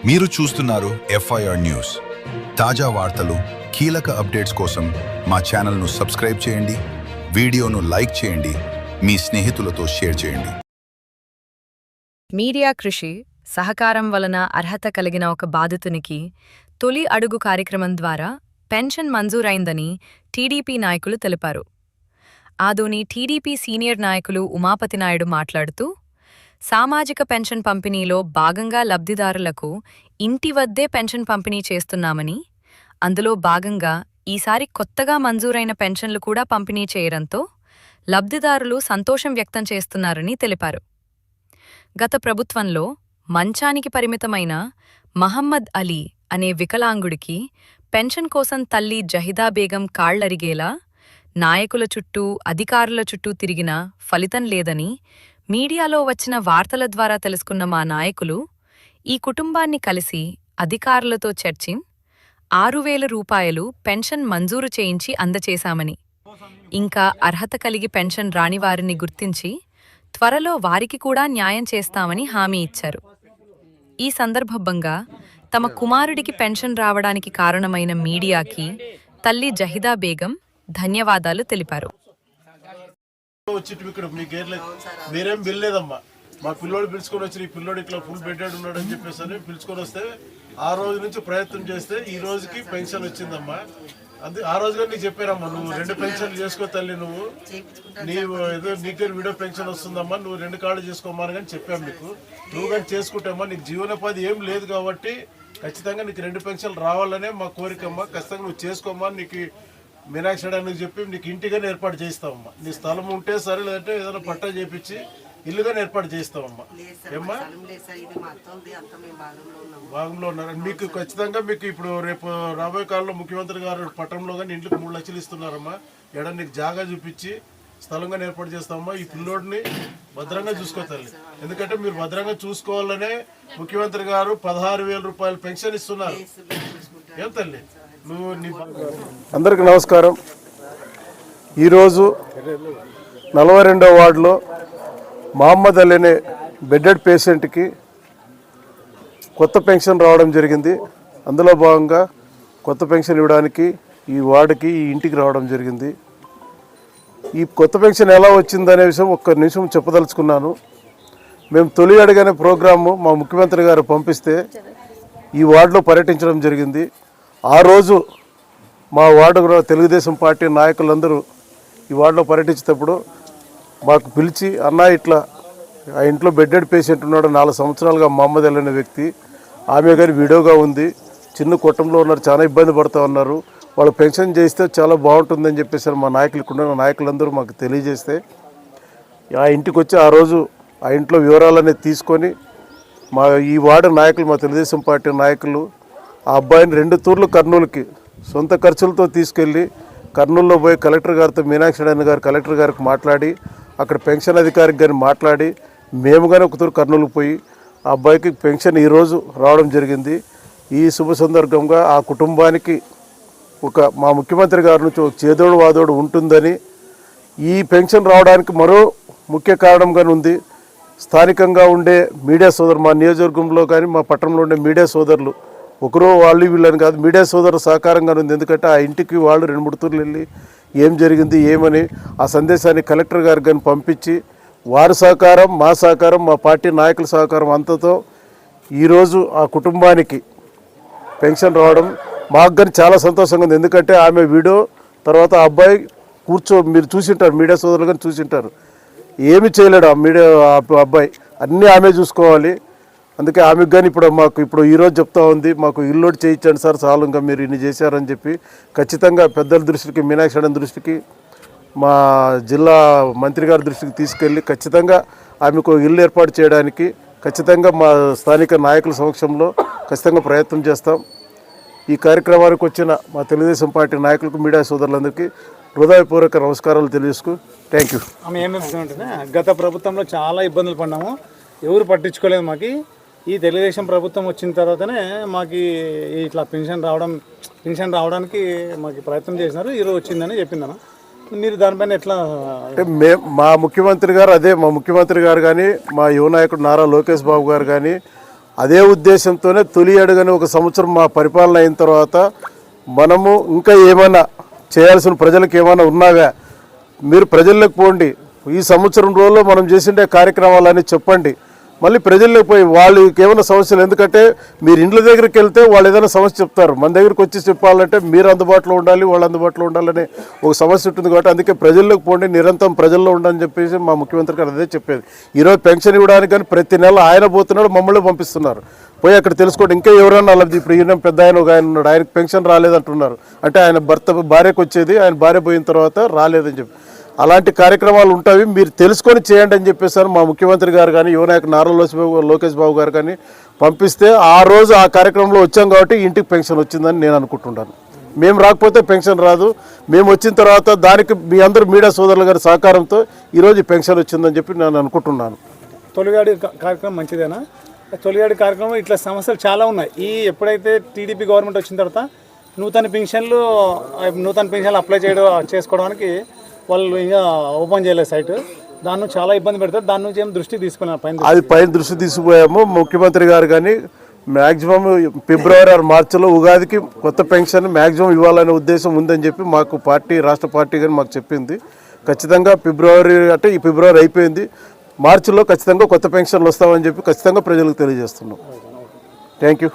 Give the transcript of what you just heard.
మీరు చూస్తున్నారు FIR news. తాజా వార్తలు, కీలక అప్డేట్స్ కోసం మా ఛానల్ను సబ్స్క్రైబ్ చేయండి, వీడియోను లైక్ చేయండి, మీ స్నేహితులతో షేర్ చేయండి. మీడియా కృషి, సహకారం వలన అర్హత కలిగిన ఒక బాధితునికి తొలి అడుగు కార్యక్రమం ద్వారా పెన్షన్ మంజూరైందని టీడీపీ నాయకులు తెలిపారు. ఆదోని టీడీపీ సీనియర్ నాయకులు ఉమాపతి నాయుడు మాట్లాడుతూ, సామాజిక పెన్షన్ పంపిణీలో భాగంగా లబ్ధిదారులకు ఇంటి వద్దే పెన్షన్ పంపిణీ చేస్తున్నామని, అందులో భాగంగా ఈసారి కొత్తగా మంజూరైన పెన్షన్లు కూడా పంపిణీ చేయడంతో లబ్ధిదారులు సంతోషం వ్యక్తం చేస్తున్నారని తెలిపారు. గత ప్రభుత్వంలో మంచానికి పరిమితమైన మహమ్మద్ అలీ అనే వికలాంగుడికి పెన్షన్ కోసం తల్లి జహిదా బేగం కాళ్లరిగేలా నాయకుల చుట్టూ, అధికారుల చుట్టూ తిరిగినా ఫలితం లేదని మీడియాలో వచ్చిన వార్తల ద్వారా తెలుసుకున్న మా నాయకులు ఈ కుటుంబాన్ని కలిసి అధికారులతో చర్చి 6,000 రూపాయలు పెన్షన్ మంజూరు చేయించి అందచేశామని, ఇంకా అర్హత కలిగి పెన్షన్ రాని వారిని గుర్తించి త్వరలో వారికి కూడా న్యాయం చేస్తామని హామీ ఇచ్చారు. ఈ సందర్భంగా తమ కుమారుడికి పెన్షన్ రావడానికి కారణమైన మీడియాకి తల్లి జహిదా బేగం ధన్యవాదాలు తెలిపారు. ఇక్కడ మీరేం బిల్లేదమ్మా, మా పిల్లోడు పిలుచుకొని వచ్చి ఈ పిల్లోడు ఇట్లా ఫుల్ బెడ్డెడ్ ఉన్నాడు అని చెప్పేసి పిలుచుకొని వస్తే ఆ రోజు నుంచి ప్రయత్నం చేస్తే ఈ రోజుకి పెన్షన్ వచ్చిందమ్మా. ఆ రోజుగా నీకు చెప్పారమ్మా, నువ్వు 2 పెన్షన్లు చేసుకో తల్లి, నీవు ఏదో నీకు వీడియో పెన్షన్ వస్తుందమ్మా, నువ్వు 2 కార్డు చేసుకోమా అని చెప్పాము నీకు. నువ్వు కానీ చేసుకుంటామా, నీకు జీవనోపాధి ఏం లేదు కాబట్టి ఖచ్చితంగా నీకు 2 పెన్షన్లు రావాలనే మా కోరికమ్మా. ఖచ్చితంగా నువ్వు చేసుకోమా, నీకు మీనాక్షి అని చెప్పి నీకు ఇంటిగానే ఏర్పాటు చేయిస్తామమ్మా. నీ స్థలం ఉంటే సరే, లేదంటే ఏదైనా పట్టా చేపించి ఇల్లుగానే ఏర్పాటు చేయిస్తామమ్మా. ఏమ్మా భాగంలో ఉన్నారు మీకు. ఖచ్చితంగా మీకు ఇప్పుడు రేపు రాబోయే కాలంలో ముఖ్యమంత్రి గారు పట్టణంలో కానీ ఇంట్లోకి 3 లక్షలు ఇస్తున్నారమ్మా. ఎడ నీకు జాగా చూపించి స్థలంగా ఏర్పాటు చేస్తామమ్మా. ఈ పిల్లోడిని భద్రంగా చూసుకోవాలి, ఎందుకంటే మీరు భద్రంగా చూసుకోవాలనే ముఖ్యమంత్రి గారు 16,000 రూపాయలు పెన్షన్ ఇస్తున్నారు. ఏం తల్లి అందరికీ నమస్కారం. ఈరోజు 42వ వార్డులో మహమ్మద్ అలీ అనే బెడ్డెడ్ పేషెంట్కి కొత్త పెన్షన్ రావడం జరిగింది. అందులో భాగంగా కొత్త పెన్షన్ ఇవ్వడానికి ఈ వార్డుకి, ఈ ఇంటికి రావడం జరిగింది. ఈ కొత్త పెన్షన్ ఎలా వచ్చిందనే విషయం ఒక్క నిమిషం చెప్పదలుచుకున్నాను. మేము తొలి అడుగనే ప్రోగ్రాము మా ముఖ్యమంత్రి గారు పంపిస్తే ఈ వార్డులో పర్యటించడం జరిగింది. ఆ రోజు మా వార్డు తెలుగుదేశం పార్టీ నాయకులందరూ ఈ వార్డులో పర్యటించేటప్పుడు మాకు పిలిచి, అన్న ఇట్లా ఆ ఇంట్లో బెడ్డెడ్ పేషెంట్ ఉన్నాడు, 4 సంవత్సరాలుగా మహమ్మద్ అలీ అనే వ్యక్తి, ఆమె కానీ వీడియోగా ఉంది, చిన్న కుటుంబంలో ఉన్నారు, చాలా ఇబ్బంది పడుతూ ఉన్నారు, వాళ్ళు పెన్షన్ చేస్తే చాలా బాగుంటుందని చెప్పేసి మా నాయకులందరూ మాకు తెలియజేస్తే ఆ ఇంటికి వచ్చి ఆ రోజు ఆ ఇంట్లో వివరాలన్నీ తీసుకొని మా ఈ వార్డు నాయకులు, మా తెలుగుదేశం పార్టీ నాయకులు ఆ అబ్బాయిని 2 తూర్లు కర్నూలుకి సొంత ఖర్చులతో తీసుకెళ్ళి కర్నూలులో పోయి కలెక్టర్ గారితో, మీనాక్షి గారు కలెక్టర్ గారికి మాట్లాడి, అక్కడ పెన్షన్ అధికారికి కానీ మాట్లాడి, మేము కానీ ఒక తూరు కర్నూలుకు పోయి ఆ అబ్బాయికి పెన్షన్ ఈరోజు రావడం జరిగింది. ఈ శుభ సందర్భంగా ఆ కుటుంబానికి మా ముఖ్యమంత్రి గారి నుంచి ఒక చేదోడు వాదోడు ఉంటుందని, ఈ పెన్షన్ రావడానికి మరో ముఖ్య కారణంగానే ఉంది. స్థానికంగా ఉండే మీడియా సోదరులు, మా నియోజకవర్గంలో కానీ మా పట్టణంలో ఉండే మీడియా సోదరులు, ఒకరో వాళ్ళు వీళ్ళని కాదు, మీడియా సోదరు సహకారంగా ఉంది. ఎందుకంటే ఆ ఇంటికి వాళ్ళు 2-3 తూర్లు వెళ్ళి ఏం జరిగింది ఏమని ఆ సందేశాన్ని కలెక్టర్ గారికి కానీ పంపించి, వారి సహకారం, మా సహకారం, మా పార్టీ నాయకుల సహకారం అంతతో ఈరోజు ఆ కుటుంబానికి పెన్షన్ రావడం మాకు కానీ చాలా సంతోషంగా ఉంది. ఎందుకంటే ఆమె వీడియో తర్వాత ఆ అబ్బాయి మీరు చూసింటారు, మీడియా సోదరులు కానీ చూసింటారు, ఏమి చేయలేడు ఆ అబ్బాయి, అన్నీ ఆమె చూసుకోవాలి. అందుకే ఆమెకు కానీ ఇప్పుడు ఈరోజు చెప్తా ఉంది, మాకు ఇల్లు చేయించండి సార్, చాలు ఇంకా మీరు ఇన్ని చేశారని చెప్పి ఖచ్చితంగా పెద్దల దృష్టికి, మీనాక్షి దృష్టికి, మా జిల్లా మంత్రి గారి దృష్టికి తీసుకెళ్ళి ఖచ్చితంగా ఆమెకు ఇల్లు ఏర్పాటు చేయడానికి ఖచ్చితంగా మా స్థానిక నాయకుల సమక్షంలో ఖచ్చితంగా ప్రయత్నం చేస్తాం. ఈ కార్యక్రమానికి వచ్చిన మా తెలుగుదేశం పార్టీ నాయకులకు, మీడియా సోదరులందరికీ హృదయపూర్వక నమస్కారాలు తెలియజేసుకు థ్యాంక్ యూ. ఆమె ఏం చెప్తుందంటే, గత ప్రభుత్వంలో చాలా ఇబ్బందులు పడ్డాము, ఎవరు పట్టించుకోలేదు. మాకు ఈ తెలుగుదేశం ప్రభుత్వం వచ్చిన తర్వాతనే మాకు ఇట్లా పెన్షన్ రావడానికి మాకు ప్రయత్నం చేసినారు, ఈరోజు వచ్చిందని చెప్పిందన్న. మీరు దానిపైన ఎట్లా అంటే మా ముఖ్యమంత్రి గారు కానీ మా యువ నాయకుడు నారా లోకేష్ బాబు గారు కానీ అదే ఉద్దేశంతోనే తొలి అడుగని ఒక సంవత్సరం మా పరిపాలన అయిన తర్వాత మనము ఇంకా ఏమైనా చేయాల్సిన ప్రజలకు ఏమైనా ఉన్నాగా మీరు ప్రజల్లోకి పోండి, ఈ సంవత్సరం రోజుల్లో మనం చేసిండే కార్యక్రమాలని చెప్పండి, మళ్ళీ ప్రజల్లోకి పోయి వాళ్ళకి ఏమైనా సమస్యలు, ఎందుకంటే మీరు ఇండ్ల దగ్గరికి వెళ్తే వాళ్ళు ఏదైనా సమస్య చెప్తారు, మన దగ్గరికి వచ్చి చెప్పాలంటే మీరు అందుబాటులో ఉండాలి, వాళ్ళు అందుబాటులో ఉండాలని ఒక సమస్య ఉంటుంది. కాబట్టి అందుకే ప్రజల్లోకి పోండి, నిరంతరం ప్రజల్లో ఉండని చెప్పేసి మా ముఖ్యమంత్రి గారు అదే చెప్పేది. ఈరోజు పెన్షన్ ఇవ్వడానికి కానీ ప్రతి నెల ఆయన పోతున్నాడు, మమ్మల్ని పంపిస్తున్నారు, పోయి అక్కడ తెలుసుకోండి. ఇంకా ఎవరైనా అలాంటి ఇప్పుడు ఈయన పెద్ద ఆయన ఒక ఆయన ఉన్నాడు, ఆయనకు పెన్షన్ రాలేదంటున్నారు, అంటే ఆయన భార్యకు వచ్చేది, ఆయన భార్య పోయిన తర్వాత రాలేదని చెప్పి. అలాంటి కార్యక్రమాలు ఉంటాయి, మీరు తెలుసుకొని చేయండి అని చెప్పేసారు మా ముఖ్యమంత్రి గారు కానీ యువనాయకు నారా లోకేష్ బాబు గారు కానీ పంపిస్తే ఆ రోజు ఆ కార్యక్రమంలో వచ్చాం కాబట్టి ఇంటికి పెన్షన్ వచ్చిందని నేను అనుకుంటున్నాను. మేము రాకపోతే పెన్షన్ రాదు, మేము వచ్చిన తర్వాత దానికి మీ అందరూ మీడియా సోదరుల గారి సహకారంతో ఈరోజు ఈ పెన్షన్ వచ్చిందని చెప్పి నేను అనుకుంటున్నాను. తొలిగాడి కార్యక్రమం మంచిదేనా? తొలిగాడి కార్యక్రమం ఇట్లా సమస్యలు చాలా ఉన్నాయి. ఎప్పుడైతే టీడీపీ గవర్నమెంట్ వచ్చిన తర్వాత నూతన పెన్షన్లు అప్లై చేసుకోవడానికి వాళ్ళు ఇంకా ఓపెన్ చేయలేదు సైట్, దాని నుంచి చాలా ఇబ్బంది పెడతారు. దాని నుంచి ఏం దృష్టి తీసుకున్నారు పైన దృష్టి తీసుకుపోయాము. ముఖ్యమంత్రి గారు కానీ మ్యాక్సిమం ఫిబ్రవరి ఆర్ మార్చిలో ఉగాదికి కొత్త పెన్షన్ మ్యాక్సిమం ఇవ్వాలనే ఉద్దేశం ఉందని చెప్పి మాకు రాష్ట్ర పార్టీ కానీ మాకు చెప్పింది. ఖచ్చితంగా ఈ ఫిబ్రవరి అయిపోయింది, మార్చిలో ఖచ్చితంగా కొత్త పెన్షన్లు వస్తామని చెప్పి ఖచ్చితంగా ప్రజలకు తెలియజేస్తున్నాం. Thank you.